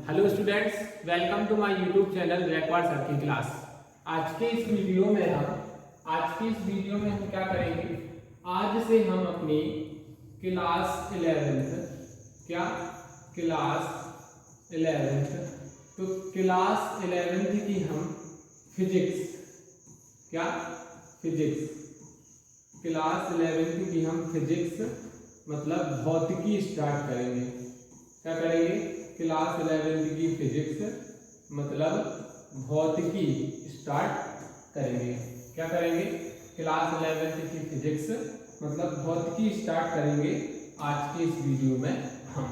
Hello students, welcome to my YouTube channel रैकवार्ड sir की class. आज के इस वीडियो में हम क्या करेंगे, आज से हम अपनी क्लास 11th तो क्लास 11th की हम फिजिक्स मतलब भौतिकी स्टार्ट करेंगे। क्या करेंगे? क्लास 11th की फिजिक्स मतलब भौतिकी स्टार्ट करेंगे। क्या करेंगे? क्लास 11th की फिजिक्स मतलब भौतिकी स्टार्ट करेंगे आज के इस वीडियो में हम।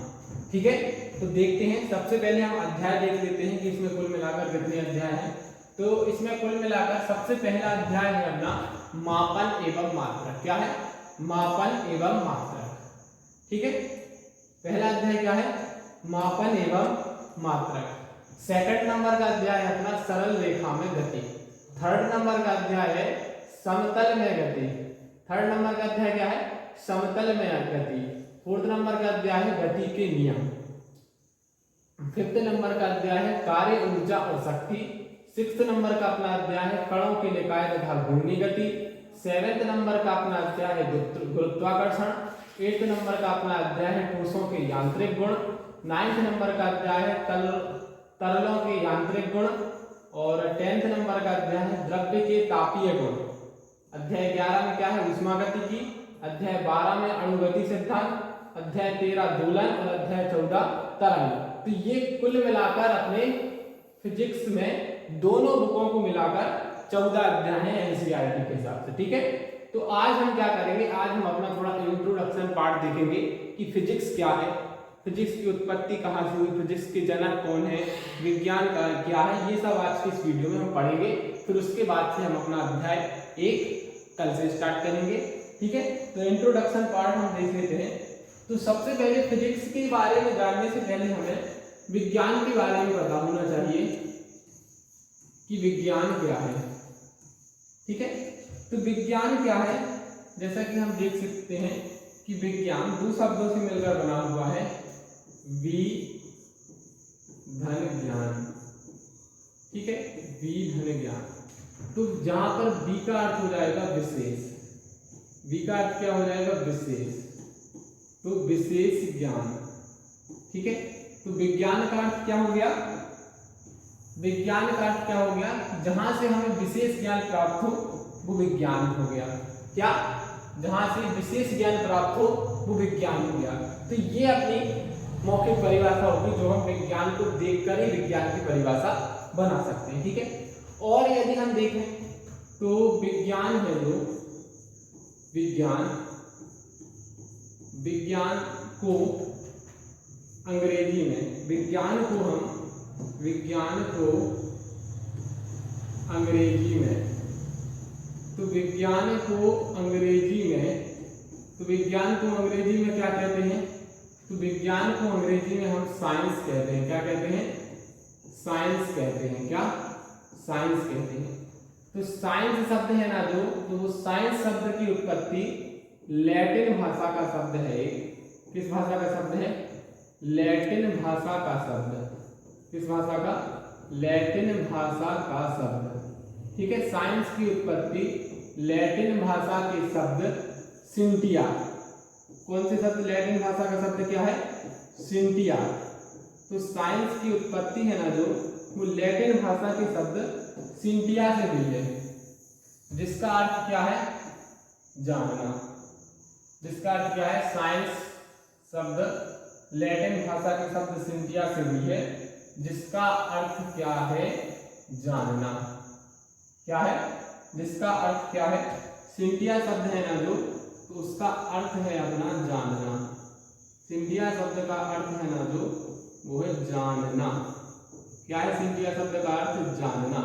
ठीक है, तो देखते हैं। सबसे पहले हम अध्याय देख लेते हैं कि इसमें कुल मिलाकर कितने अध्याय हैं। तो इसमें कुल मिलाकर सबसे पहला अध्याय है अपना मापन एवं मात्रक। क्या है? मापन एवं मात्रक। ठीक है, पहला अध्याय क्या है? मापन एवं मात्रक। सेकंड नंबर का अध्याय है अपना सरल रेखा में गति। थर्ड नंबर का अध्याय है समतल में गति। थर्ड नंबर का अध्याय क्या है? समतल में गति। फोर्थ नंबर का अध्याय है गति के नियम। फिफ्थ नंबर का अध्याय है कार्य, ऊर्जा और शक्ति। सिक्स्थ नंबर का अपना अध्याय है कणों के निकाय तथा घूर्णी गति। सेवेंथ नंबर का अपना अध्याय है गुरुत्वाकर्षण। 8th नंबर का अपना अध्याय है ठोसों के यांत्रिक गुण। 9th नंबर का अध्याय है तरलों के यांत्रिक गुण। और 10th नंबर का अध्याय है द्रव्य के तापीय गुण। अध्याय 11 में क्या है? उष्मागतिकी। अध्याय 12 में अणुगति सिद्धांत। अध्याय 13 दोलन और अध्याय 14 तरंग। तो ये कुल मिलाकर अपने फिजिक्स में दोनों बुकों को मिलाकर 14 अध्याय हैं एनसीईआरटी के हिसाब से। ठीक है, तो आज हम क्या करेंगे, आज हम अपना थोड़ा इंट्रोडक्शन पार्ट देखेंगे कि फिजिक्स क्या है, फिजिक्स की उत्पत्ति कहाँ से हुई, फिजिक्स के जनक कौन है, विज्ञान का क्या है, ये सब आज की इस वीडियो में हम पढ़ेंगे। फिर उसके बाद से हम अपना अध्याय 1 कल से स्टार्ट करेंगे। ठीक है, तो इंट्रोडक्शन पार्ट हम देख लेते हैं। तो सबसे पहले फिजिक्स के बारे में जानने से पहले हमें विज्ञान के बारे में पता होना चाहिए कि विज्ञान क्या है। ठीक है, तो विज्ञान क्या है? जैसा कि हम देख सकते हैं कि विज्ञान दो शब्दों से मिलकर बना हुआ है, वि धन ज्ञान। ठीक है, वि धन ज्ञान। तो जहां पर वी का अर्थ हो जाएगा विशेष, वी का अर्थ क्या हो जाएगा? विशेष। तो विशेष ज्ञान। ठीक है, तो विज्ञान का अर्थ क्या हो गया? विज्ञान का अर्थ क्या हो गया? जहां से हमें विशेष ज्ञान प्राप्त हो वो विज्ञान हो गया। क्या? जहां से विशेष ज्ञान प्राप्त हो वो विज्ञान हो गया। तो ये अपनी मौखिक परिभाषा होगी जो हम विज्ञान को देखकर ही विज्ञान की परिभाषा बना सकते हैं। ठीक है, और यदि हम देखें तो विज्ञान है जो विज्ञान को अंग्रेजी में, विज्ञान को अंग्रेजी में, तो विज्ञान को अंग्रेजी में क्या कहते हैं? तो विज्ञान को अंग्रेजी में हम साइंस कहते हैं। क्या कहते हैं? साइंस कहते हैं। क्या? साइंस कहते हैं। तो साइंस शब्द है ना जो, तो वो साइंस शब्द की उत्पत्ति लैटिन भाषा का शब्द है। किस भाषा का शब्द है? लैटिन भाषा का शब्द। किस भाषा का? लैटिन भाषा का शब्द। ठीक है, साइंस की उत्पत्ति लैटिन भाषा के शब्द सिंटिया। कौन से शब्द? लैटिन भाषा का शब्द क्या है? सिंटिया। तो साइंस की उत्पत्ति है ना जो, वो लैटिन भाषा के शब्द सिंटिया से हुई है, जिसका अर्थ क्या है? जानना। जिसका अर्थ क्या है? साइंस शब्द लैटिन भाषा के शब्द सिंटिया से हुई है, जिसका अर्थ क्या है? जानना। क्या है? जिसका अर्थ क्या है? सिंटिया शब्द है ना जो, तो उसका अर्थ है अपना जानना। सिंटिया शब्द का अर्थ है ना जो, वो है जानना। क्या है सिंटिया शब्द का अर्थ? जानना।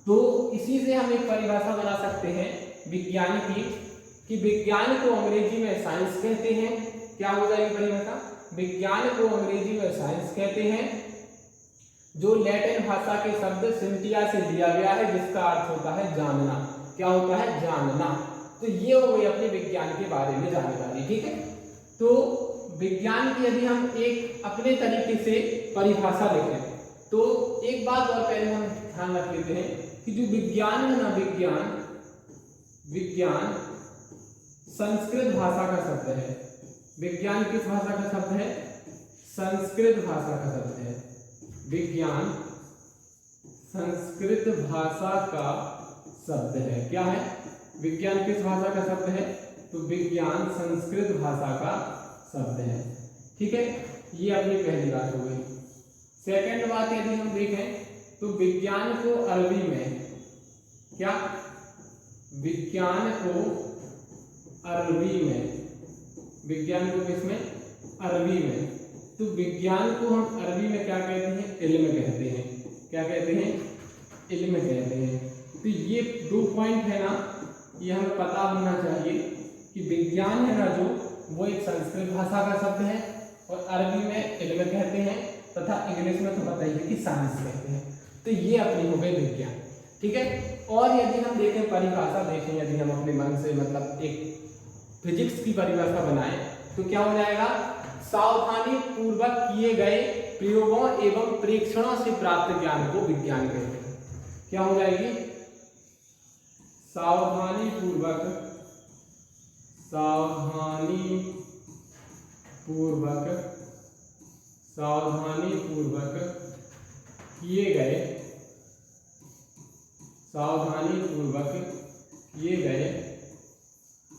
तो इसी से हम एक परिभाषा बना सकते हैं विज्ञान की, कि विज्ञान को अंग्रेजी में साइंस कहते हैं। क्या हो जाएगी परिभाषा? विज्ञान को अंग्रेजी में साइंस कहते हैं, जो लैटिन भाषा के शब्द सिंटिया से लिया गया है, जिसका अर्थ होता है जानना। क्या होता है? जानना। तो ये हो गई अपने विज्ञान के बारे में जानकारी। ठीक है, तो विज्ञान की यदि हम एक अपने तरीके से परिभाषा लिखें तो एक बात और पहले हम ध्यान रख लेते हैं कि जो विज्ञान है ना, विज्ञान संस्कृत भाषा का शब्द है। विज्ञान किस भाषा का शब्द है? संस्कृत भाषा का शब्द है। विज्ञान संस्कृत भाषा का शब्द है। क्या है? विज्ञान किस भाषा का शब्द है? तो विज्ञान संस्कृत भाषा का शब्द है। ठीक है, ये अपनी पहली बात हो गई। सेकंड बात यदि हम देखें तो विज्ञान को अरबी में क्या? विज्ञान को अरबी में, विज्ञान को किसमें? अरबी में। तो विज्ञान को हम अरबी में क्या कहते हैं? इल्म कहते हैं। क्या कहते हैं? इल्म कहते हैं। तो ये 2 पॉइंट है ना, ये हमें पता होना चाहिए कि विज्ञान है ना जो, वो एक संस्कृत भाषा का शब्द है और अरबी में इल्म कहते हैं तथा इंग्लिश में तो पता ही है कि साइंस कहते हैं। तो ये अपनी हो गई विज्ञान। ठीक है, और यदि हम देखें परिभाषा देखें, यदि हम अपने मन से मतलब एक फिजिक्स की परिभाषा बनाएं तो क्या हो जाएगा? सावधानी पूर्वक किए गए प्रयोगों एवं परीक्षणों से प्राप्त ज्ञान को विज्ञान कहते हैं। क्या हो जाएगी? सावधानी पूर्वक किए गए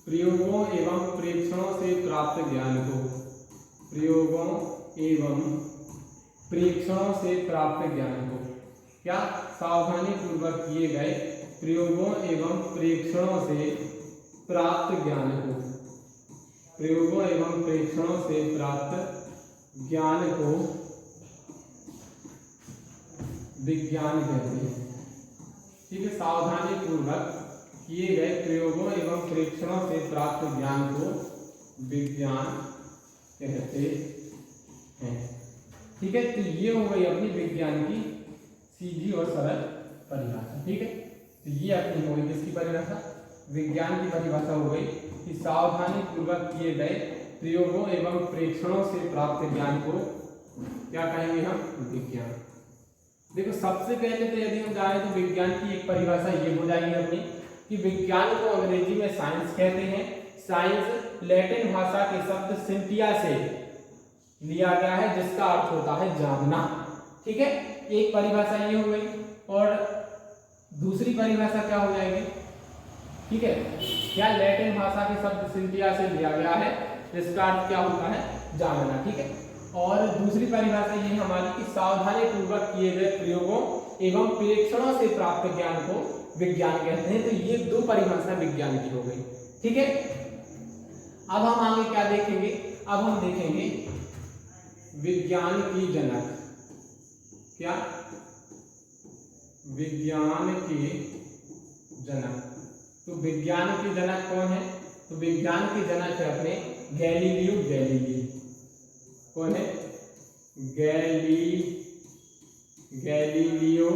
प्रयोगों एवं परीक्षणों से प्राप्त ज्ञान को, प्रयोगों एवं परीक्षणों से प्राप्त ज्ञान को क्या? सावधानी पूर्वक किए गए प्रयोगों एवं परीक्षणों से प्राप्त ज्ञान को, प्रयोगों एवं परीक्षणों से प्राप्त ज्ञान को विज्ञान कहते हैं। ठीक है, सावधानी पूर्वक किए गए प्रयोगों एवं परीक्षणों से प्राप्त ज्ञान को विज्ञान कहते हैं। ठीक है, तो ये हो गई अपनी विज्ञान की सीधी और सरल परिभाषा। ठीक है, तो ये अपनी हो गई किसकी परिभाषा? विज्ञान की परिभाषा हो गई कि सावधानी पूर्वक किए गए प्रयोगों एवं परीक्षणों से प्राप्त ज्ञान को क्या कहेंगे हम? विज्ञान। देखो, सबसे पहले तो यदि हम जाए तो विज्ञान की एक परिभाषा ये हो जाएगी अपनी कि विज्ञान को अंग्रेजी में साइंस कहते हैं। साइंस लैटिन भाषा के शब्द सिंटिया से लिया गया है जिसका अर्थ होता है जानना। ठीक है, एक परिभाषा ये हो गई और दूसरी परिभाषा क्या हो जाएगी? ठीक है, क्या? लैटिन भाषा के शब्द सिंटिया से लिया गया है जिसका अर्थ क्या होता है? जानना। ठीक है, और दूसरी परिभाषा ये है हमारी कि सावधानी पूर्वक किए गए प्रयोगों एवं परीक्षणों से प्राप्त ज्ञान को विज्ञान कहते हैं। तो ये 2 परिभाषा विज्ञान की हो गई। ठीक है, अब हम आगे क्या देखेंगे? अब हम देखेंगे विज्ञान की जनक। क्या? विज्ञान के जनक। तो विज्ञान के जनक कौन है? तो विज्ञान के जनक है अपने गैलीलियो गैलीली। कौन है? Galileo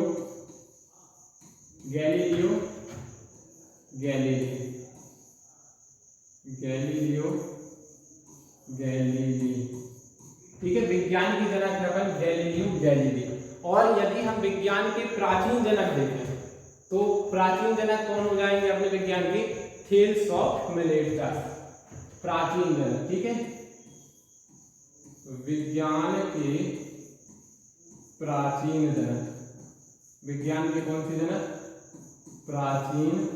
Galilei. ठीक है, विज्ञान की जनक है अपन गैलीलियो गैलीली। और यदि हम विज्ञान के प्राचीन जनक देखें तो प्राचीन जनक कौन हो जाएंगे अपने विज्ञान के? थेल्स ऑफ मिलेटस, प्राचीन जनक। ठीक है, विज्ञान के प्राचीन जनक, विज्ञान के कौन से जनक? प्राचीन।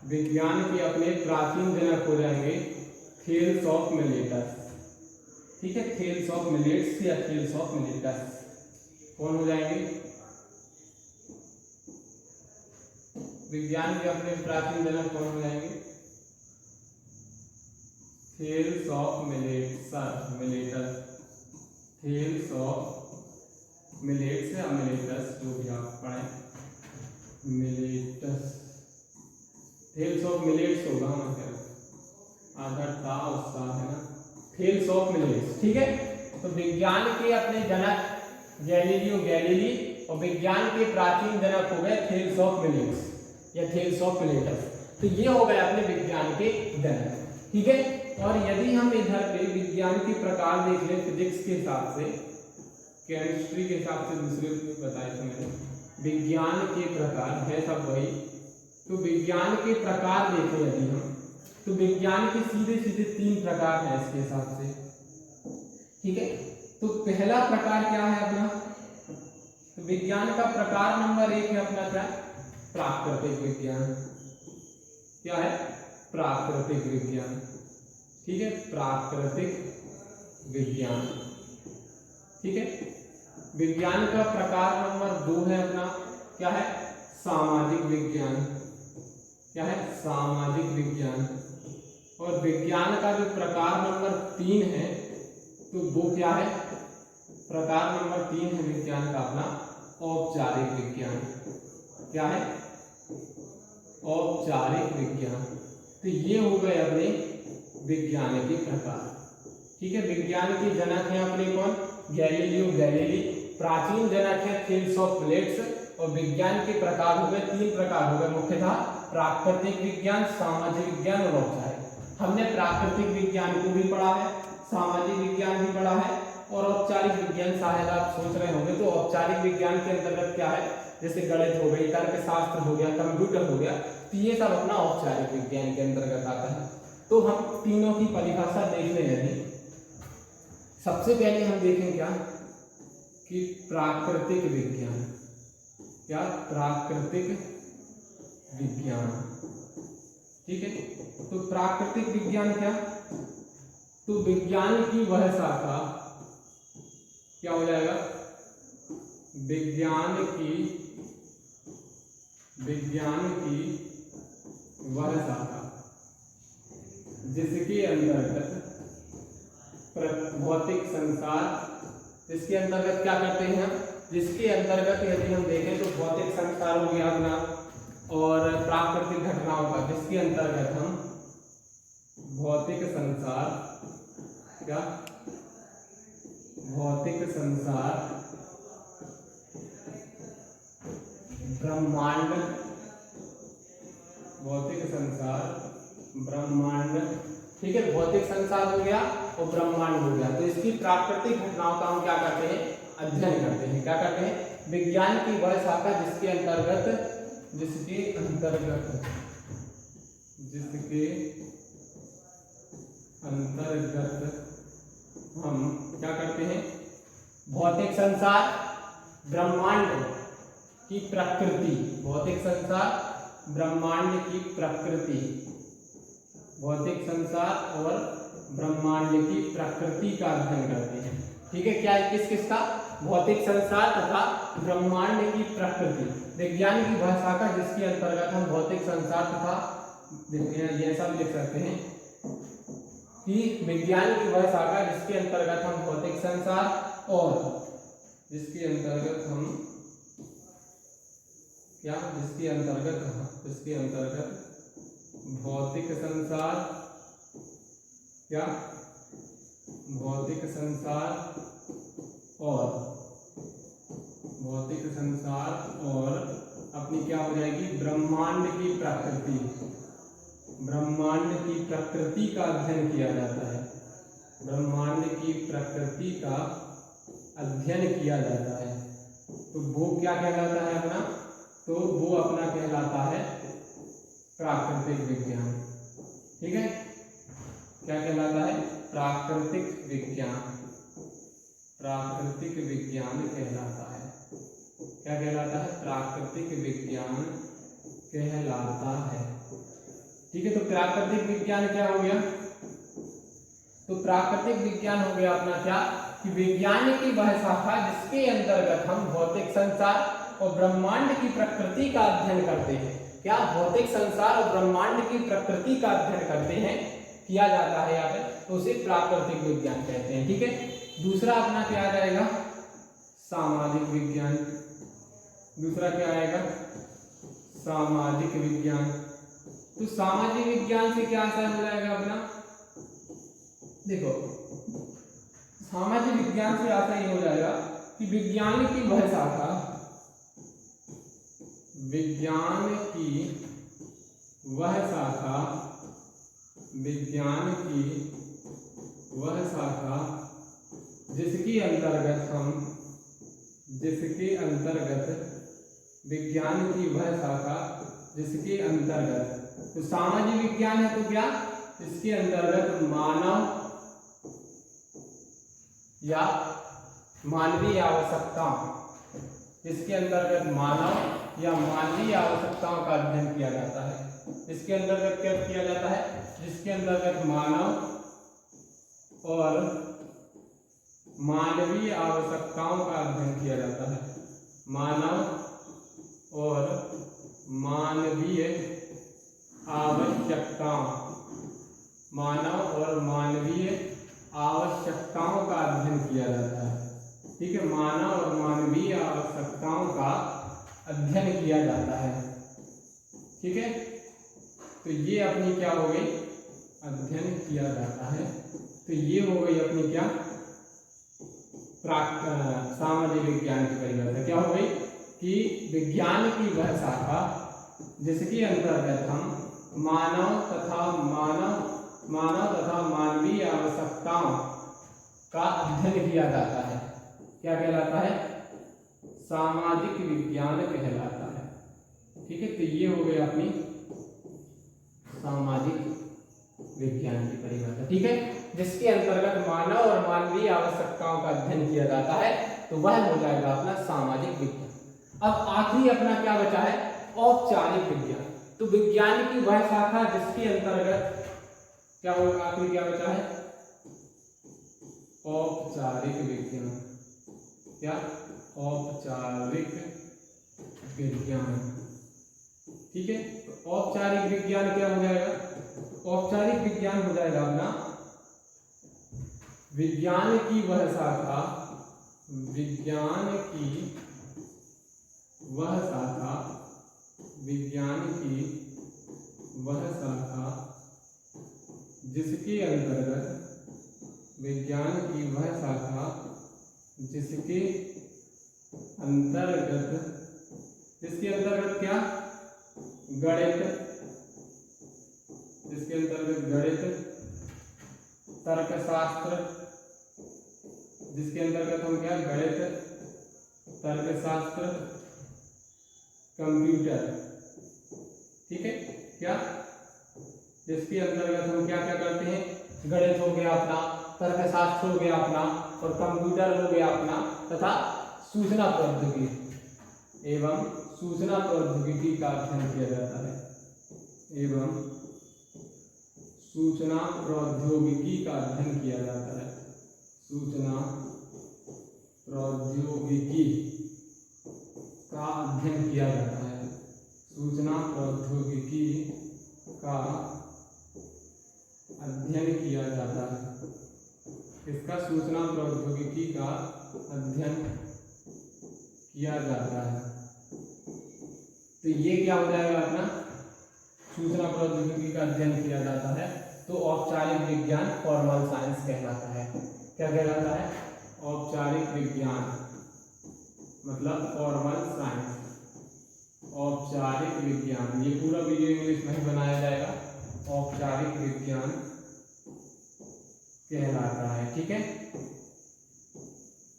विज्ञान के अपने प्राचीन जनक हो जाएंगे थेल्स ऑफ मिलेटस। ठीक है, थेल्स ऑफ मिलेट्स या थेल्स ऑफ मिलेटस कौन हो जाएंगे? विज्ञान के अपने प्राचीन जनक कौन हो जाएंगे? Thales of millets, Thales of Miletus या मिलेटस, जो भी आप पढ़ें, मिलेटस। थेल्स ऑफ मिलेट्स होगा हमारे आधा ता उसका है ना, थेल्स ऑफ मिलेट्स। ठीक है, तो विज्ञान के अपने जनक गैलीलियो गैलीली और विज्ञान के प्राचीन जनक हो गए थेल्स ऑफ मिलेट्स या थेल्स ऑफ मिलेटस। तो ये हो गए अपने विज्ञान के जनक। ठीक है, और यदि हम इधर पे विज्ञान के प्रकार देख लें फिजिक्स के हिसाब से, केमिस्ट्री के हिसाब से दूसरे बताए थे मैंने, विज्ञान के प्रकार है सब वही, तो विज्ञान के प्रकार देखें यदि हम, तो विज्ञान के सीधे सीधे 3 प्रकार हैं इसके हिसाब से, ठीक है। तो पहला प्रकार क्या है अपना, तो विज्ञान का प्रकार नंबर 1 है अपना क्या, प्राकृतिक विज्ञान। क्या है, प्राकृतिक विज्ञान, ठीक है, प्राकृतिक विज्ञान, ठीक है। विज्ञान का प्रकार नंबर 2 है अपना क्या है, सामाजिक विज्ञान। क्या है, सामाजिक विज्ञान। और विज्ञान का जो प्रकार नंबर 3 है, तो वो क्या है, प्रकार नंबर 3 है विज्ञान का अपना औपचारिक विज्ञान। क्या है, औपचारिक विज्ञान। तो ये हो गए अपने विज्ञान के प्रकार, ठीक है। विज्ञान के जनक हैं अपने कौन, गैलीलियो गैलीली, प्राचीन जनक है थेल्स ऑफ प्लेट्स। और विज्ञान के प्रकार हो गए 3 प्रकार हो गए मुख्यतः, प्राकृतिक विज्ञान, सामाजिक विज्ञान और औपचारिक। हमने प्राकृतिक विज्ञान को भी पढ़ा है, सामाजिक विज्ञान भी पढ़ा है, और औपचारिक विज्ञान शायद आप सोच रहे होंगे तो औपचारिक विज्ञान के अंतर्गत क्या है, जैसे गणित हो गई, तर्कशास्त्र हो गया, कंप्यूटर हो गया, तो ये सब अपना औपचारिक विज्ञान के अंतर्गत आता है। तो हम तीनों की परिभाषा देख लें यदि, सबसे पहले हम देखें क्या कि प्राकृतिक विज्ञान। क्या, प्राकृतिक विज्ञान, ठीक है। तो प्राकृतिक विज्ञान क्या, तो विज्ञान की वह शाखा, क्या हो जाएगा, विज्ञान की वह शाखा जिसके अंतर्गत भौतिक संसार, जिसके अंतर्गत क्या करते हैं हम, जिसके अंतर्गत यदि हम देखें तो भौतिक संसार हो गया अपना, और प्राकृतिक घटनाओं का, जिसके अंतर्गत हम भौतिक संसार, क्या, भौतिक संसार, ब्रह्मांड, भौतिक संसार, ब्रह्मांड, ठीक है। भौतिक संसार हो गया और ब्रह्मांड हो गया, तो इसकी प्राकृतिक घटनाओं का हम क्या करते हैं, अध्ययन करते हैं। क्या करते हैं, विज्ञान की वह शाखा जिसके अंतर्गत हम क्या करते हैं, भौतिक संसार, ब्रह्मांड की प्रकृति, भौतिक संसार, ब्रह्मांड की प्रकृति, भौतिक संसार और ब्रह्मांड की प्रकृति का अध्ययन करते हैं, ठीक है। क्या, किस का, भौतिक संसार तथा ब्रह्मांड की प्रकृति, विज्ञान की वह शाखा जिसके अंतर्गत हम भौतिक संसार तथा, ये सब लिख सकते हैं कि विज्ञान की वह शाखा जिसके अंतर्गत हम भौतिक संसार और जिसके अंतर्गत हम क्या, जिसके अंतर्गत भौतिक संसार, क्या, भौतिक संसार और अपनी क्या हो जाएगी, ब्रह्मांड की प्रकृति, ब्रह्मांड की प्रकृति का अध्ययन किया जाता है, ब्रह्मांड की प्रकृति का अध्ययन किया जाता है। तो वो क्या कहलाता है अपना, तो वो अपना कहलाता है प्राकृतिक विज्ञान, ठीक है। क्या कहलाता है, प्राकृतिक विज्ञान, प्राकृतिक विज्ञान कहलाता है। क्या कहलाता है, प्राकृतिक विज्ञान कहलाता है, ठीक है। तो प्राकृतिक विज्ञान क्या हो गया, तो प्राकृतिक विज्ञान हो गया अपना क्या, कि विज्ञान की वह शाखा जिसके अंतर्गत हम भौतिक संसार और ब्रह्मांड की प्रकृति का अध्ययन करते हैं। क्या, भौतिक संसार और ब्रह्मांड की प्रकृति का अध्ययन करते हैं, किया जाता है यहाँ पे, तो उसे प्राकृतिक विज्ञान कहते हैं, ठीक है। दूसरा अपना क्या आ जाएगा, सामाजिक विज्ञान। दूसरा क्या आएगा, सामाजिक विज्ञान। तो सामाजिक विज्ञान से क्या आशय हो जाएगा अपना, देखो सामाजिक विज्ञान से आशय ये हो जाएगा कि विज्ञान की वह शाखा, विज्ञान की वह शाखा विज्ञान की वह शाखा जिसके अंतर्गत विज्ञान की वह शाखा जिसके अंतर्गत, तो सामाजिक विज्ञान है तो क्या, इसके अंतर्गत मानव या मानवीय आवश्यकताओं, इसके अंतर्गत मानव या मानवीय आवश्यकताओं का अध्ययन किया जाता है। इसके अंतर्गत क्या किया जाता है, जिसके अंतर्गत मानव और मानवीय आवश्यकताओं का अध्ययन किया जाता है। मानव और मानवीय आवश्यकताओं, मानव और मानवीय आवश्यकताओं का अध्ययन किया जाता है। ठीक है, मानव और मानवीय आवश्यकताओं का अध्ययन किया जाता है। ठीक है, तो ये अपनी क्या हो गई, अध्ययन किया जाता है। तो ये हो गई अपनी क्या, सामाजिक विज्ञान की परिभाषा। क्या हो गई कि विज्ञान की वह शाखा जिसके अंतर्गत हम मानव तथा मानवीय आवश्यकताओं का अध्ययन किया जाता है। क्या कहलाता है, सामाजिक विज्ञान कहलाता है। ठीक है, तो ये हो गई अपनी सामाजिक विज्ञान की परिभाषा। ठीक है, जिसके अंतर्गत मानव और मानवीय आवश्यकताओं का अध्ययन किया जाता है, तो वह हो जाएगा अपना सामाजिक विज्ञान। अब आखिरी अपना क्या बचा है, औपचारिक विज्ञान। तो विज्ञान की वह शाखा जिसके अंतर्गत क्या होगा, आखिरी क्या बचा है, औपचारिक विज्ञान। क्या, औपचारिक विज्ञान। ठीक है, तो औपचारिक विज्ञान क्या हो जाएगा, औपचारिक विज्ञान हो जाएगा अपना विज्ञान की वह शाखा, विज्ञान की वह शाखा, विज्ञान की वह शाखा जिसके अंतर्गत, विज्ञान की वह शाखा जिसके अंतर्गत, जिसके अंतर्गत क्या, गणित, जिसके अंतर्गत गणित, तर्कशास्त्र, जिसके अंतर्गत हम क्या, गणित, तर्कशास्त्र, कंप्यूटर। ठीक है, क्या, जिसके अंतर्गत हम क्या क्या करते हैं, गणित हो गया अपना, तर्कशास्त्र हो गया अपना, और कंप्यूटर हो गया अपना, तथा सूचना प्रौद्योगिकी एवं सूचना प्रौद्योगिकी का अध्ययन किया जाता है, एवं सूचना प्रौद्योगिकी का अध्ययन किया जाता है। सूचना प्रौद्योगिकी का अध्ययन किया जाता है। सूचना प्रौद्योगिकी का अध्ययन किया जाता है। इसका सूचना प्रौद्योगिकी का अध्ययन किया जाता है। तो ये क्या हो जाएगा अपना, सूचना प्रौद्योगिकी का अध्ययन किया जाता है। तो औपचारिक विज्ञान फॉर्मल साइंस कहलाता है। क्या कहलाता है, औपचारिक विज्ञान मतलब फॉर्मल साइंस। औपचारिक विज्ञान, ये पूरा वीडियो इंग्लिश में ही बनाया जाएगा, औपचारिक विज्ञान कहलाता है। ठीक है,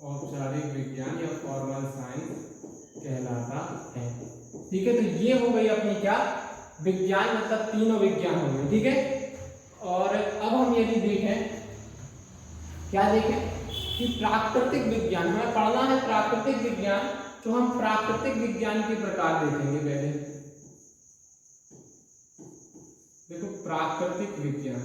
औपचारिक विज्ञान या फॉर्मल साइंस कहलाता है। ठीक है, तो ये हो गई अपनी क्या, विज्ञान मतलब तीनों विज्ञान हो गए। ठीक है, और अब हम यदि देखें, क्या देखें कि प्राकृतिक विज्ञान हमें पढ़ना है, प्राकृतिक विज्ञान, तो हम प्राकृतिक विज्ञान के प्रकार देखेंगे। पहले देखो, प्राकृतिक विज्ञान,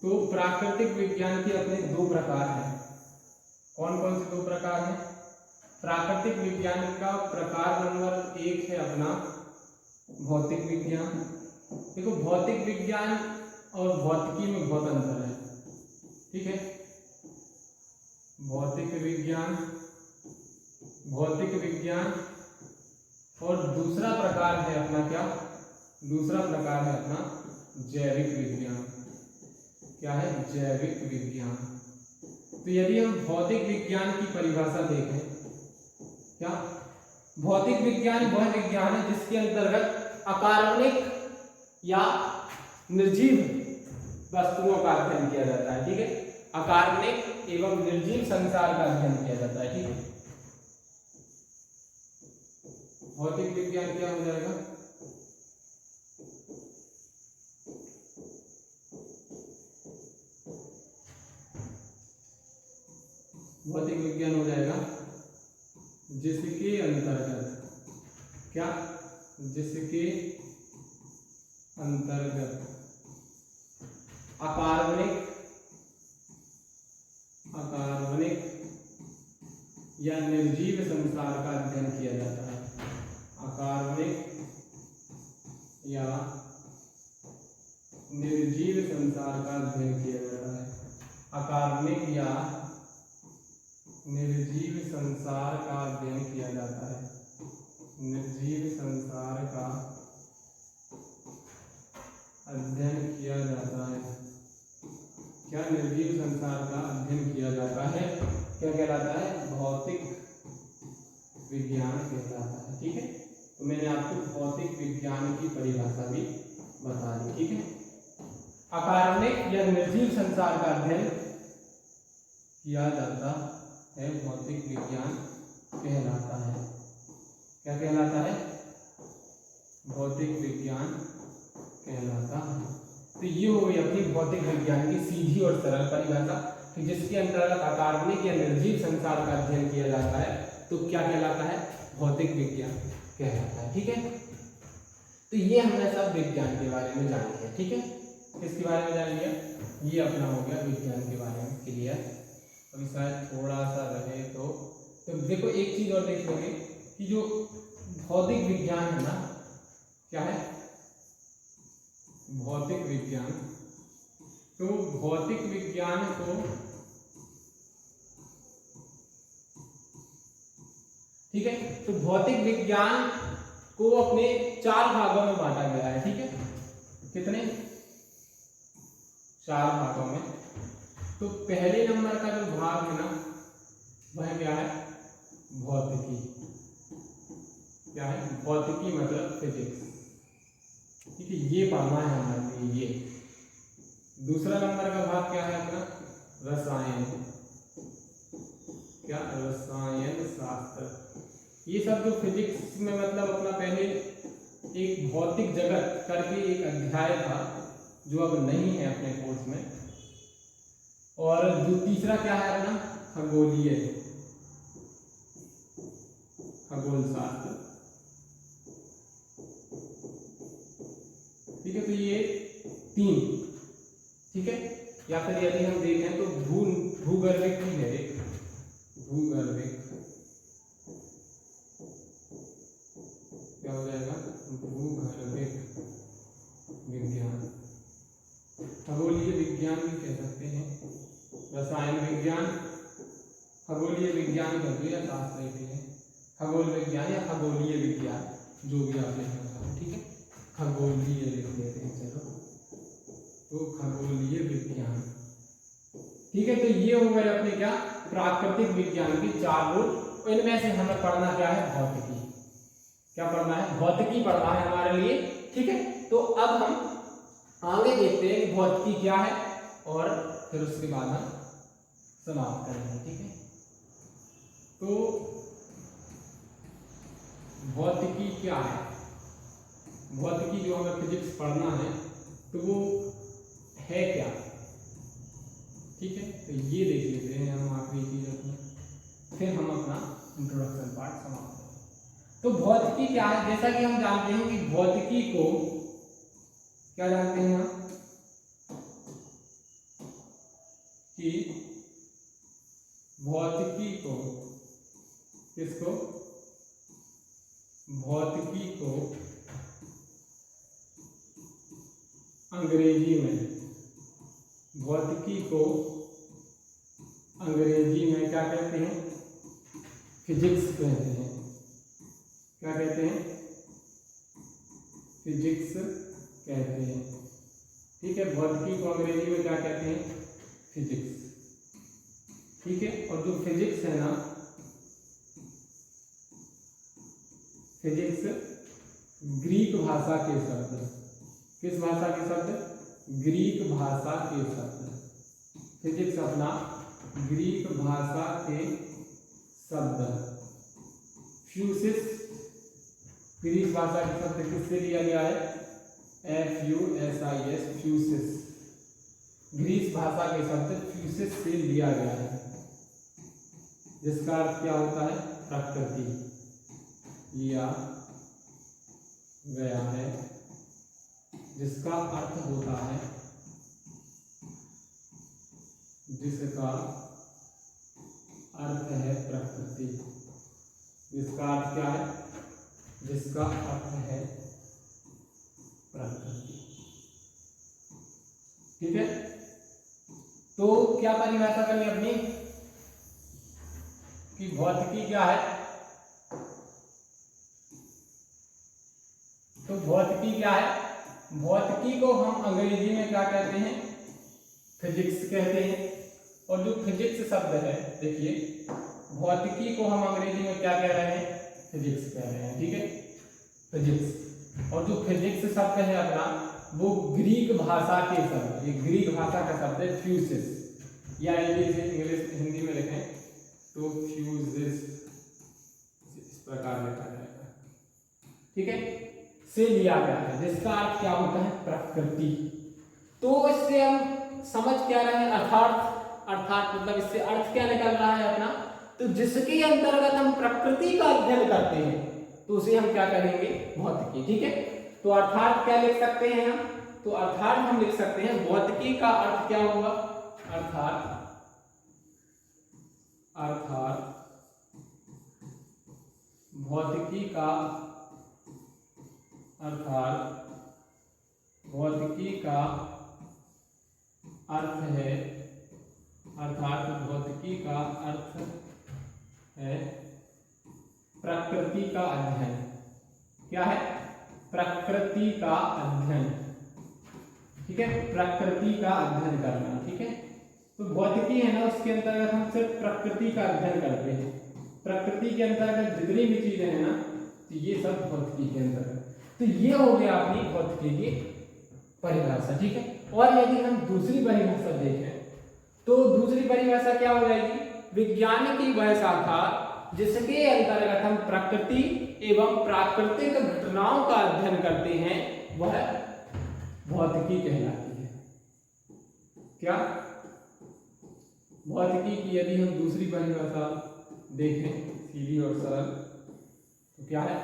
तो प्राकृतिक विज्ञान के अपने दो प्रकार हैं। कौन कौन से दो प्रकार हैं? प्राकृतिक विज्ञान का प्रकार नंबर 1 है अपना भौतिक विज्ञान। देखो, भौतिक विज्ञान और भौतिकी में बहुत अंतर है। ठीक है, भौतिक विज्ञान, भौतिक विज्ञान, और दूसरा प्रकार है अपना क्या, दूसरा प्रकार है अपना जैविक विज्ञान। क्या है? जैविक विज्ञान। तो यदि हम भौतिक विज्ञान की परिभाषा देखें, क्या भौतिक विज्ञान वह विज्ञान है जिसके अंतर्गत अकार्बनिक या निर्जीव वस्तुओं का अध्ययन किया जाता है। ठीक है, अकार्बनिक एवं निर्जीव संसार का अध्ययन किया जाता है। ठीक है, भौतिक विज्ञान क्या हो जाएगा? भौतिक विज्ञान हो जाएगा जिसके अंतर्गत क्या, जिसके अंतर्गत अकार्बनिक या निर्जीव संसार का अध्ययन किया जाता है। अकार्बनिक या निर्जीव संसार का अध्ययन किया जाता है। अकार्बनिक या निर्जीव संसार का अध्ययन किया जाता है। निर्जीव संसार का अध्ययन किया जाता है। क्या निर्जीव संसार का अध्ययन किया जाता है? क्या कहलाता है? भौतिक विज्ञान कहलाता है। ठीक है, तो मैंने आपको भौतिक विज्ञान की परिभाषा भी बता दी। ठीक है, अकार्बनिक या निर्जीव संसार का अध्ययन किया जाता है, भौतिक विज्ञान कहलाता है। क्या कहलाता है? भौतिक विज्ञान कहलाता है। तो ये हो गई अपनी भौतिक विज्ञान की सीधी और सरल परिभाषा कि जिसके अंतर्गत अकार्बनिक या निर्जीव संसार का अध्ययन किया जाता है तो क्या कहलाता है? भौतिक विज्ञान कहलाता है। ठीक है, तो ये हमने सब विज्ञान के बारे में जान लिया। ठीक है, किसके बारे में जान लिया? ये अपना हो गया विज्ञान के बारे में क्लियर। अभी शायद थोड़ा सा रहे तो देखो एक चीज और देख लेंगे कि जो भौतिक विज्ञान है ना, क्या है? भौतिक विज्ञान। तो भौतिक विज्ञान को, ठीक है, तो भौतिक विज्ञान को अपने 4 भागों में बांटा गया है। ठीक है, कितने? 4 भागों में। तो पहले नंबर का जो भाग है ना वह क्या है? भौतिकी। क्या है? भौतिकी मतलब फिजिक्स। ठीक है, ये पढ़ना है हमारे लिए। ये दूसरा नंबर का भाग क्या है अपना? रसायन। क्या? रसायन शास्त्र। ये सब जो फिजिक्स में मतलब अपना पहले एक भौतिक जगत करके एक अध्याय था जो अब नहीं है अपने कोर्स में। और जो तीसरा क्या है अपना? खगोलीय, खगोल शास्त्र। ठीक है, तो ये 3। ठीक है, या फिर यदि हम देखें तो भूगर्भिक भी है एक, भूगर्भिक क्या हो जाएगा? भूगर्भिक विज्ञान। खगोलीय विज्ञान भी कह सकते हैं, रसायन विज्ञान, खगोलीय विज्ञान कर दो या शास्त्र भी है, खगोल विज्ञान या खगोलीय विज्ञान जो भी आप लिखना चाहो। ठीक है, खगोलीय लिख लेते हैं चलो, तो खगोलीय विज्ञान। ठीक है, तो ये हो गए अपने क्या? प्राकृतिक विज्ञान के 4 रूप। इनमें से हमें पढ़ना क्या है? भौतिकी। क्या पढ़ना है? भौतिकी पढ़ना है हमारे लिए। ठीक है, तो अब हम आगे देखते हैं कि भौतिकी क्या है और फिर उसके बाद हम समाप्त करेंगे। ठीक है, तो भौतिकी क्या है? भौतिकी जो हमें फिजिक्स पढ़ना है तो वो है क्या? ठीक है, तो ये देख लेते हैं हम आखिरी चीज अपनी, फिर हम अपना इंट्रोडक्शन पार्ट समाप्त करेंगे। तो भौतिकी क्या है? जैसा कि हम जानते हैं कि भौतिकी को क्या जानते हैं हम? कि भौतिकी को, किसको? भौतिकी को अंग्रेजी में, भौतिकी को अंग्रेजी में क्या कहते हैं? फिजिक्स कहते हैं। क्या कहते हैं? फिजिक्स कहते हैं। ठीक है, भौतिकी को अंग्रेजी में क्या कहते हैं? फिजिक्स। ठीक है, और जो फिजिक्स है ना, फिजिक्स ग्रीक भाषा के शब्द, किस भाषा के शब्द? ग्रीक भाषा के शब्द। फिजिक्स अपना ग्रीक भाषा के शब्द। फ्यूसिस ग्रीक भाषा के शब्द किससे लिया गया है? FUSIS, फ्यूसिस ग्रीक भाषा के शब्द फ्यूसिस से लिया गया है, जिसका अर्थ क्या होता है? प्रकृति। लिया गया है जिसका अर्थ होता है, जिसका अर्थ है प्रकृति। जिसका अर्थ क्या है? जिसका अर्थ है प्रकृति। ठीक है, तो क्या परिभाषा करेंगे अपनी कि भौतिकी क्या है? तो भौतिकी क्या है? भौतिकी को हम अंग्रेजी में क्या कहते हैं? फिजिक्स कहते हैं। और जो फिजिक्स शब्द है, देखिए भौतिकी को हम अंग्रेजी में क्या कह रहे हैं? फिजिक्स कह रहे हैं। ठीक है, फिजिक्स। और जो फिजिक्स शब्द है अपना, वो ग्रीक भाषा के शब्द, ये ग्रीक भाषा का शब्द है फ्यूसिस, या इंग्लिश हिंदी में लिखें तो फ्यूसिस, इस प्रकार लिखा जाएगा। ठीक है, से लिया गया है, जिसका अर्थ क्या होता है? प्रकृति। तो इससे हम समझ क्या रहे हैं? अर्थात मतलब इससे अर्थ क्या निकल रहा है अपना? तो जिसके अंतर्गत हम प्रकृति का अध्ययन करते हैं तो उसे हम क्या कहेंगे? भौतिकी। ठीक है, तो अर्थात क्या लिख सकते हैं हम? तो अर्थात हम लिख सकते हैं भौतिकी का अर्थ क्या होगा? अर्थात भौतिकी का भौतिकी का अर्थ है, अर्थात भौतिकी का अर्थ है प्रकृति का अध्ययन। क्या है? प्रकृति का अध्ययन। ठीक है, प्रकृति का अध्ययन करना। ठीक है, तो भौतिकी है ना, उसके अंतर्गत हम सिर्फ प्रकृति का अध्ययन करते हैं। प्रकृति के अंतर्गत जितनी भी चीजें हैं ना, तो ये सब भौतिकी के अंतर्गत। तो ये हो गया अपनी भौतिकी की परिभाषा। ठीक है, और यदि हम दूसरी परिभाषा देखें तो दूसरी परिभाषा क्या हो जाएगी? विज्ञान की वह शाखा जिसके अंतर्गत हम प्रकृति एवं प्राकृतिक घटनाओं का अध्ययन करते हैं, वह भौतिकी कहलाती है। क्या? भौतिकी की यदि हम दूसरी परिभाषा देखें सीधी और सरल, तो क्या है?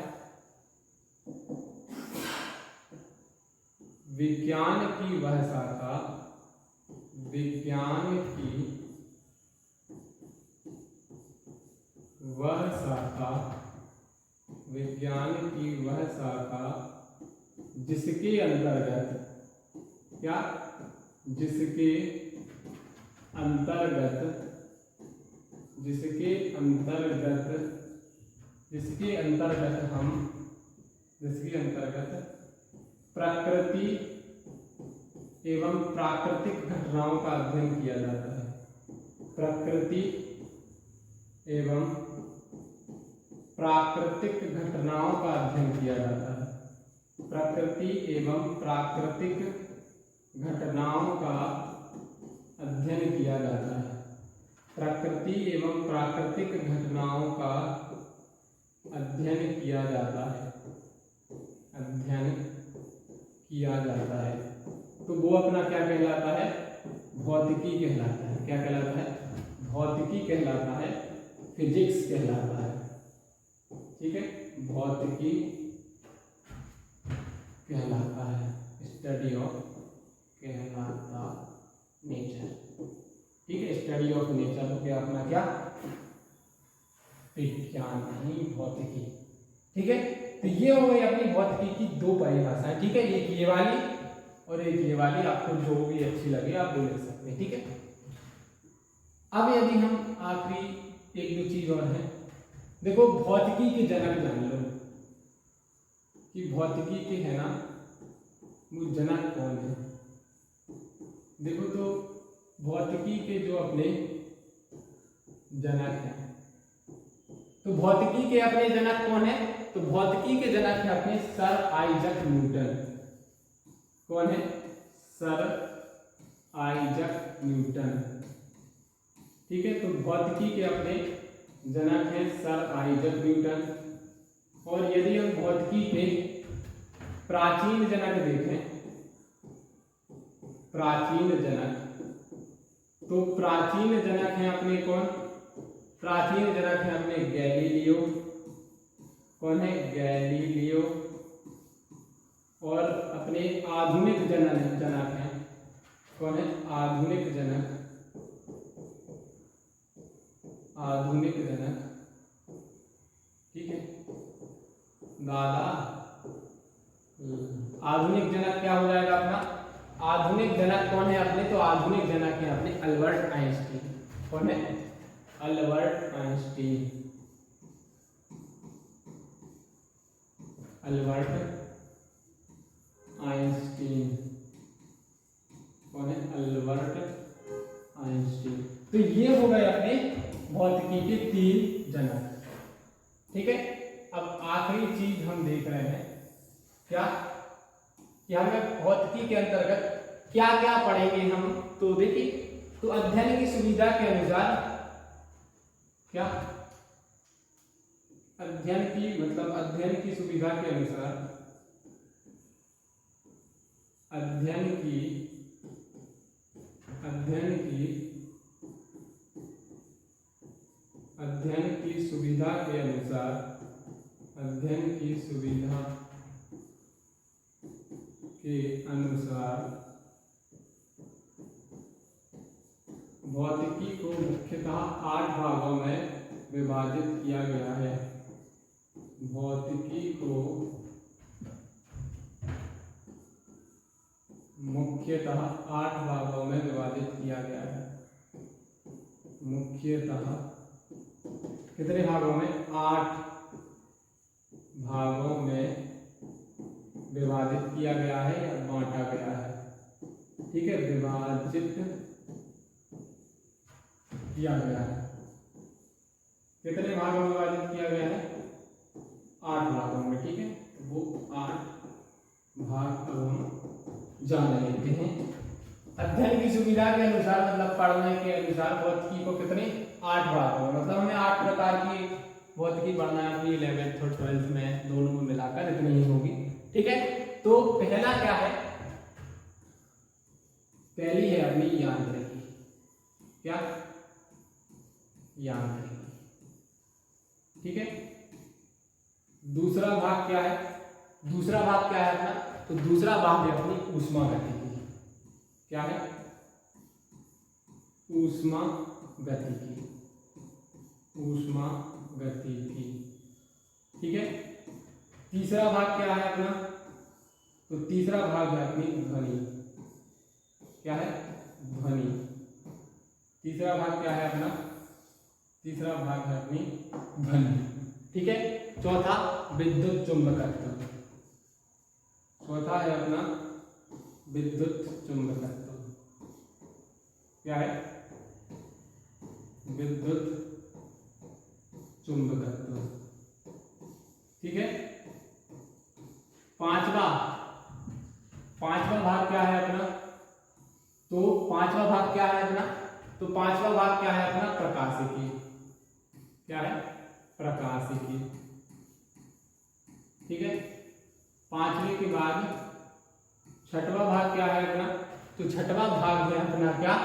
विज्ञान की वह शाखा, विज्ञान की वह शाखा, विज्ञान की वह शाखा जिसके अंतर्गत क्या? जिसके अंतर्गत प्रकृति एवं प्राकृतिक घटनाओं का अध्ययन किया जाता है। प्रकृति एवं प्राकृतिक घटनाओं का अध्ययन किया जाता है। प्रकृति एवं प्राकृतिक घटनाओं का अध्ययन किया जाता है। प्रकृति एवं प्राकृतिक घटनाओं का अध्ययन किया जाता है। अध्ययन किया जाता है, तो वो अपना क्या कहलाता है? भौतिकी कहलाता है। क्या कहलाता है? भौतिकी कहलाता है, फिजिक्स कहलाता है। ठीक है, भौतिकी कहलाता है, स्टडी ऑफ कहलाता नेचर। ठीक है, स्टडी ऑफ नेचर हो गया अपना क्या? विज्ञान, नहीं भौतिकी। ठीक है, तो ये हो गई अपनी भौतिकी की दो परिभाषाएं। ठीक है, एक ये वाली और एक ये वाली, आपको जो भी अच्छी लगे आप वो लिख सकते हैं। ठीक है, अब यदि हम आखिरी एक दो चीज और है, देखो भौतिकी के जनक जान लो कि भौतिकी के है ना वो जनक कौन है। देखो तो भौतिकी के जो अपने जनक हैं, तो भौतिकी के अपने जनक कौन है? तो भौतिकी के जनक है अपने सर आइजक न्यूटन। कौन है? Sir Isaac Newton. ठीक है, तो भौतिकी के अपने जनक हैं सर आइजक न्यूटन। और यदि हम भौतिकी के प्राचीन जनक देखें, प्राचीन जनक, तो प्राचीन जनक हैं अपने कौन? प्राचीन जनक हैं अपने गैलीलियो। कौन है? गैलीलियो। और अपने आधुनिक जनक हैं, कौन है? आधुनिक जनक। आधुनिक जनक, ठीक है दादा। आधुनिक जनक क्या हो जाएगा अपना? आधुनिक जनक कौन है अपने? तो आधुनिक जनक है अपने अल्बर्ट आइंस्टीन। कौन है? Albert Einstein. Albert Einstein. कौन है? Albert Einstein. तो ये हो गए अपने भौतिकी के 3 जनक। ठीक है, अब आखिरी चीज हम देख रहे हैं क्या कि हमें भौतिकी के अंतर्गत क्या क्या पढ़ेंगे हम। तो देखिए, तो अध्ययन की सुविधा के अनुसार क्या, अध्ययन की मतलब अध्ययन की सुविधा के अनुसार, अध्ययन की सुविधा के अनुसार, अध्ययन की सुविधा के अनुसार भौतिकी को मुख्यतः 8 भागों में विभाजित किया गया है। भौतिकी को मुख्यतः 8 भागों में विभाजित किया गया है। मुख्यतः कितने भागों में? 8 भागों में विभाजित किया गया है या बांटा गया है। ठीक है, विभाजित किया गया है। कितने भागों में विभाजित किया गया है? 8 भागों में। ठीक है, वो 8 भाग अब हम जान लेते हैं। अध्ययन की सुविधा के अनुसार मतलब पढ़ने के अनुसार भौतिकी को कितने? 8 भागों में, मतलब हमें 8 प्रकार की भौतिकी पढ़ना है अपनी 11th और 12th में, दोनों में मिलाकर इतनी ही होगी। ठीक है, तो पहला क्या है? पहली है अपनी यांत्रिकी। क्या? यांत्रिकी। ठीक है, दूसरा भाग क्या है? दूसरा भाग क्या है अपना? तो दूसरा भाग है अपनी ऊष्मागतिकी। क्या है? ऊष्मागतिकी। ऊष्मागतिकी। ठीक है, तीसरा भाग क्या है अपना? तो तीसरा भाग है अपनी ध्वनि। क्या है? ध्वनि। तीसरा भाग क्या है अपना? तीसरा भाग है अपनी ध्वनि। ठीक है, चौथा विद्युत चुंबकत्व। चौथा है अपना विद्युत चुंबकत्व। क्या है? विद्युत चुंबकत्व। ठीक है, पांचवा भाग क्या है अपना? तो पांचवा भाग क्या है अपना? तो पांचवा भाग क्या है अपना? प्रकाशिकी। क्या है? प्रकाशिकी। ठीक है, पांचवे के बाद छठवां भाग क्या है अपना? तो छठवां भाग है अपना क्या?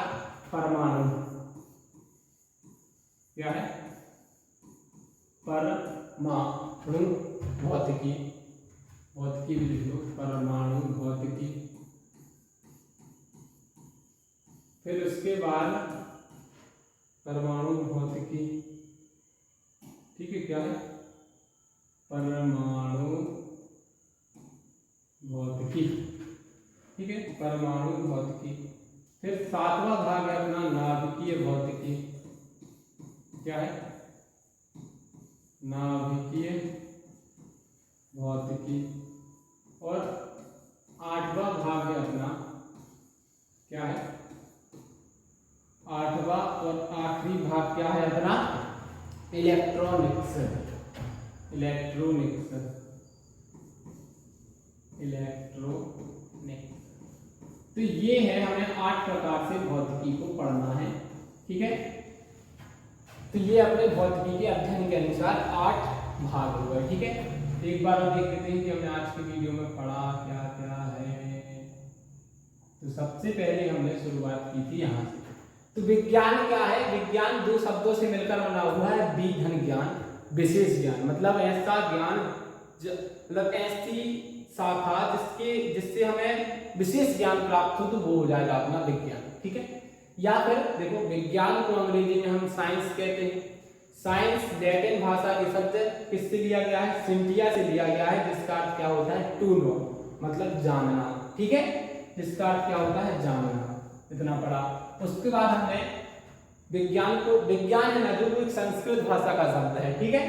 परमाणु। क्या है? परमाणु भौतिकी। भौतिकी भी लिख लो, परमाणु भौतिकी। फिर उसके बाद परमाणु भौतिकी। ठीक है, क्या है? परमाणु भौतिकी। ठीक है, परमाणु भौतिकी। फिर 7वां भाग है अपना नाभिकीय भौतिकी। क्या है? नाभिकीय भौतिकी। और 8वां भाग है अपना क्या है? 8वां और आखिरी भाग क्या है अपना? इलेक्ट्रॉनिक्स। इलेक्ट्रॉनिक्स। इलेक्ट्रॉनिक्स। तो ये है, हमें 8 प्रकार से भौतिकी को पढ़ना है, ठीक है। तो ये अपने भौतिकी के अध्ययन के अनुसार 8 भाग हो गए, ठीक है। तो एक बार हम देख लेते हैं कि हमने आज के वीडियो में पढ़ा क्या क्या है। तो सबसे पहले हमने शुरुआत की थी यहाँ से। तो विज्ञान क्या है? विज्ञान 2 शब्दों से मिलकर बना हुआ है, विधन ज्ञान, विशेष ज्ञान। मतलब ऐसा ज्ञान, मतलब ऐसी शाखा जिससे हमें विशेष ज्ञान प्राप्त हो, तो वो हो जाएगा अपना विज्ञान, ठीक है। या फिर देखो, विज्ञान को अंग्रेजी में हम साइंस कहते हैं। साइंस लैटिन भाषा के शब्द किससे लिया गया है? सिंटिया से लिया गया है, जिसका अर्थ क्या होता है? टू नो, मतलब जानना, ठीक है। जिसका अर्थ क्या होता है? जानना। इतना पढ़ा। उसके बाद हमने विज्ञान को, विज्ञान है ना जो एक संस्कृत भाषा का शब्द है, ठीक है।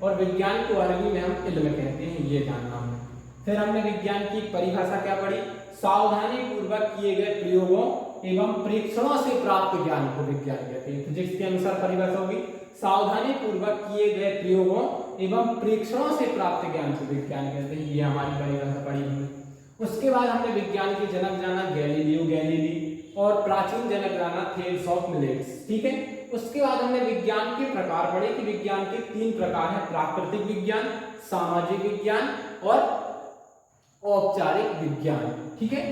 और विज्ञान को अरबी में हम इल्म कहते हैं, ये जानना हमने। फिर हमने विज्ञान की परिभाषा क्या पढ़ी? सावधानी पूर्वक किए गए प्रयोगों एवं परीक्षणों से प्राप्त ज्ञान को विज्ञान कहते हैं। फिजिक्स के अनुसार परिभाषा होगी, सावधानी पूर्वक किए गए प्रयोगों एवं परीक्षणों से प्राप्त ज्ञान को विज्ञान कहते हैं। ये हमारी परिभाषा पढ़ी हुई। उसके बाद हमने विज्ञान के जनक जाना गैलीलियो गैलीली, और प्राचीन जनक जाना थेल्स ऑफ मिलेट्स, ठीक है। उसके बाद हमने विज्ञान के प्रकार पढ़े कि विज्ञान के 3 प्रकार हैं, प्राकृतिक विज्ञान, सामाजिक विज्ञान और औपचारिक विज्ञान, ठीक है।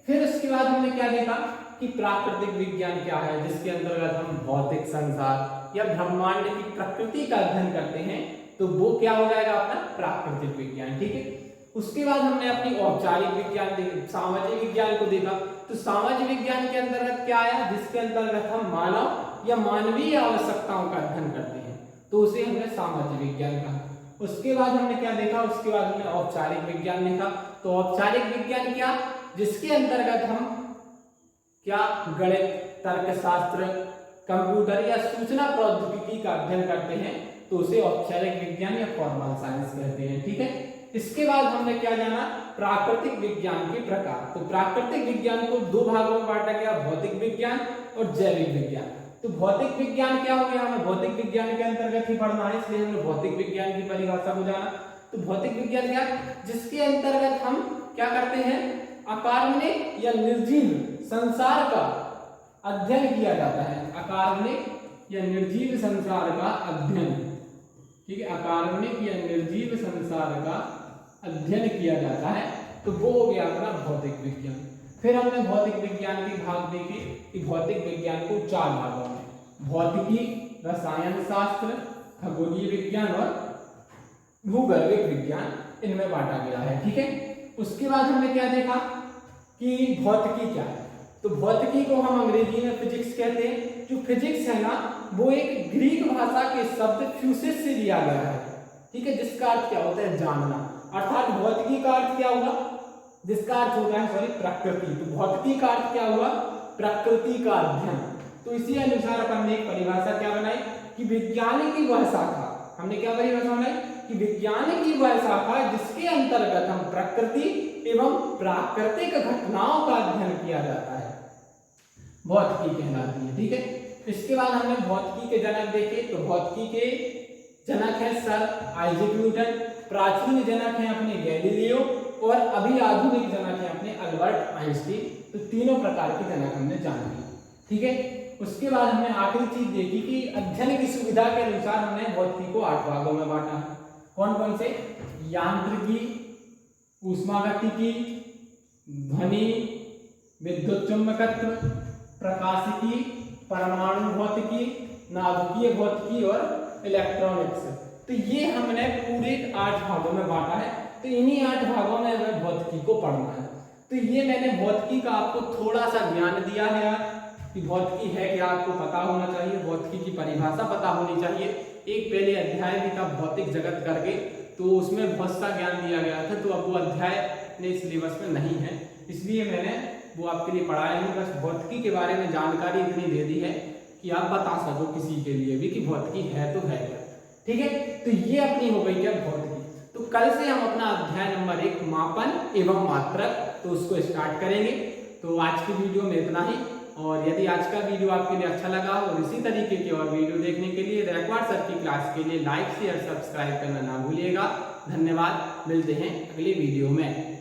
फिर उसके बाद हमने क्या देखा कि प्राकृतिक विज्ञान क्या है, जिसके अंतर्गत हम भौतिक संसार या ब्रह्मांड की प्रकृति का अध्ययन करते हैं, तो वो क्या हो जाएगा? अपना प्राकृतिक विज्ञान, ठीक है। उसके बाद हमने अपनी औपचारिक विज्ञान, सामाजिक विज्ञान को देखा। तो सामाजिक विज्ञान के अंतर्गत क्या आया? जिसके अंतर्गत हम मानव या मानवीय आवश्यकताओं का अध्ययन करते हैं, तो उसे हमने सामाजिक विज्ञान कहा। उसके बाद हमने क्या देखा? उसके बाद हमने औपचारिक विज्ञान देखा। तो औपचारिक विज्ञान क्या? जिसके अंतर्गत हम क्या गणित, तर्कशास्त्र, कंप्यूटर या सूचना प्रौद्योगिकी का अध्ययन करते हैं, तो उसे औपचारिक विज्ञान या फॉर्मल साइंस कहते हैं, ठीक है। इसके बाद हमने क्या जाना? प्राकृतिक विज्ञान के प्रकार। तो प्राकृतिक विज्ञान को 2 भागों में बांटा गया, भौतिक विज्ञान और जैविक विज्ञान। तो भौतिक विज्ञान क्या हो गया? हमें भौतिक विज्ञान के अंतर्गत ही पढ़ना है, इसलिए हमने भौतिक विज्ञान की परिभाषा को जाना। तो भौतिक विज्ञान क्या? जिसके अंतर्गत हम क्या करते हैं? अकार्बनिक या निर्जीव संसार का अध्ययन किया जाता है। अकार्बनिक या निर्जीव संसार का अध्ययन, ठीक है। अकार्बनिक या निर्जीव संसार का अध्ययन किया जाता है, तो वो हो गया अपना भौतिक विज्ञान। फिर हमने भौतिक विज्ञान के भाग देखे कि भौतिक विज्ञान को 4 भागों में, भौतिकी, रसायन शास्त्र, खगोलीय विज्ञान और भूगर्भिक विज्ञान, इनमें बांटा गया है, ठीक है। उसके बाद हमने क्या देखा कि भौतिकी क्या है? तो भौतिकी को हम अंग्रेजी में फिजिक्स कहते हैं। जो फिजिक्स है ना, वो एक ग्रीक भाषा के शब्द फ्यूसिस से लिया गया है, ठीक है, जिसका अर्थ क्या होता है? जानना। अर्थात भौतिकी का अर्थ क्या हुआ? जिसका अर्थ होता है प्रकृति। तो भौतिकी का अर्थ क्या हुआ? प्रकृति का अध्ययन। तो इसी अनुसार अपन ने एक परिभाषा क्या बनाई कि विज्ञान की वह शाखा, हमने क्या परिभाषा बनाई कि विज्ञान की वह शाखा जिसके अंतर्गत हम प्रकृति एवं प्राकृतिक घटनाओं का अध्ययन किया जाता है, भौतिकी कहलाती है, ठीक है। इसके बाद हमने भौतिकी के जनक देखे। तो भौतिकी के जनक है सर आइजैक न्यूटन, प्राचीन जनक है अपने गैलीलियो, और अभी आधुनिक जनक है अपने अल्बर्ट आइंस्टीन। तो तीनों प्रकार के जनक हमने जान लिए, ठीक है। उसके बाद हमने आखिरी चीज देखी कि अध्ययन की सुविधा के अनुसार हमने भौतिकी को 8 भागों में बांटा है। कौन कौन से? यांत्रिकी, ऊष्मागतिकी, ध्वनि, विद्युत चुंबकत्व, प्रकाशिकी, परमाणु भौतिकी, नाभिकीय भौतिकी और इलेक्ट्रॉनिक्स। तो ये हमने पूरे 8 भागों में बांटा है। तो इन्हीं 8 भागों में हमें भौतिकी को पढ़ना है। तो ये मैंने भौतिकी का आपको थोड़ा सा ज्ञान दिया है यार, कि भौतिकी है क्या, आपको पता होना चाहिए, भौतिकी की परिभाषा पता होनी चाहिए। एक पहले अध्याय भी था भौतिक जगत करके, तो उसमें बहुत सा ज्ञान दिया गया था, तो अब वो अध्याय अपने सिलेबस में नहीं है, इसलिए मैंने वो आपके लिए पढ़ाया नहीं। बस भौतिकी के बारे में जानकारी इतनी दे दी है कि आप बता सको किसी के लिए भी कि भौतिकी है तो है क्या, ठीक है। तो ये अपनी हो गई क्या भौतिकी। तो कल से हम अपना अध्याय नंबर 1 मापन एवं मात्रक, तो उसको स्टार्ट करेंगे। तो आज की वीडियो में इतना ही, और यदि आज का वीडियो आपके लिए अच्छा लगा और इसी तरीके के और वीडियो देखने के लिए रैकवार्ड सर की क्लास के लिए लाइक शेयर सब्सक्राइब करना ना भूलिएगा। धन्यवाद, मिलते हैं अगले वीडियो में।